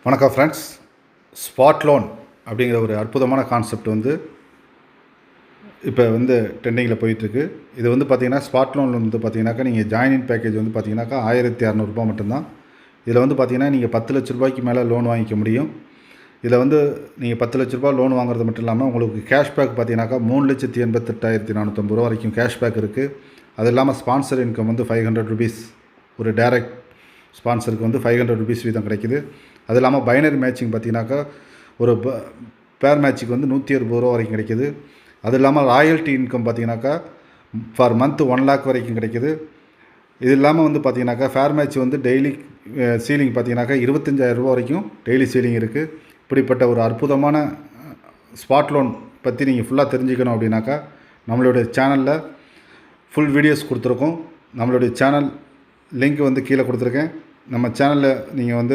வணக்கம் friends. Spot loan அப்படிங்கிற ஒரு அற்புதமான கான்செப்ட் இப்போ ட்ரெண்டிங்கில் போயிட்டுருக்கு. இது பார்த்தீங்கன்னா ஸ்பாட் லோன் பார்த்தீங்கன்னாக்கா நீங்கள் ஜாயினிங் பேக்கேஜ் பார்த்தீங்கன்னாக்கா 1600 மட்டும்தான். இதில் பார்த்தீங்கன்னா நீங்கள் 10 லட்ச ரூபாய்க்கு மேலே லோன் வாங்கிக்க முடியும். இதில் நீங்கள் 10 லட்ச ரூபா லோன் வாங்குறது மட்டும் இல்லாமல் உங்களுக்கு கேஷ்பேக் பார்த்தீங்கன்னாக்கா 3,88,450 வரைக்கும் கேஷ்பேக் இருக்குது. அது இல்லாமல் ஸ்பான்சர் இன்கம் 500 ருபீஸ், ஒரு டைரக்ட் ஸ்பான்சருக்கு 500 ருபீஸ் வீதம் கிடைக்குது. அது இல்லாமல் பைனரி மேட்சிங் பார்த்தீங்கன்னாக்கா ஒரு பேர் மேட்சுக்கு 160 ரூபா வரைக்கும் கிடைக்கிது. அது இல்லாமல் ராயல்ட்டி இன்கம் பார்த்தீங்கன்னாக்கா ஃபார் மந்த் 1 லேக் வரைக்கும் கிடைக்கிது. இது இல்லாமல் பார்த்தீங்கன்னாக்கா ஃபேர் மேட்ச் டெய்லி சீலிங் பார்த்தீங்கன்னாக்கா 25,000 ரூபா வரைக்கும் டெய்லி சீலிங் இருக்குது. இப்படிப்பட்ட ஒரு அற்புதமான ஸ்பாட் லோன் பற்றி நீங்கள் ஃபுல்லாக தெரிஞ்சுக்கணும் அப்படின்னாக்கா நம்மளுடைய சேனலில் ஃபுல் வீடியோஸ் கொடுத்துருக்கோம். நம்மளுடைய சேனல் லிங்க் கீழே கொடுத்துருக்கேன். நம்ம சேனலில் நீங்கள்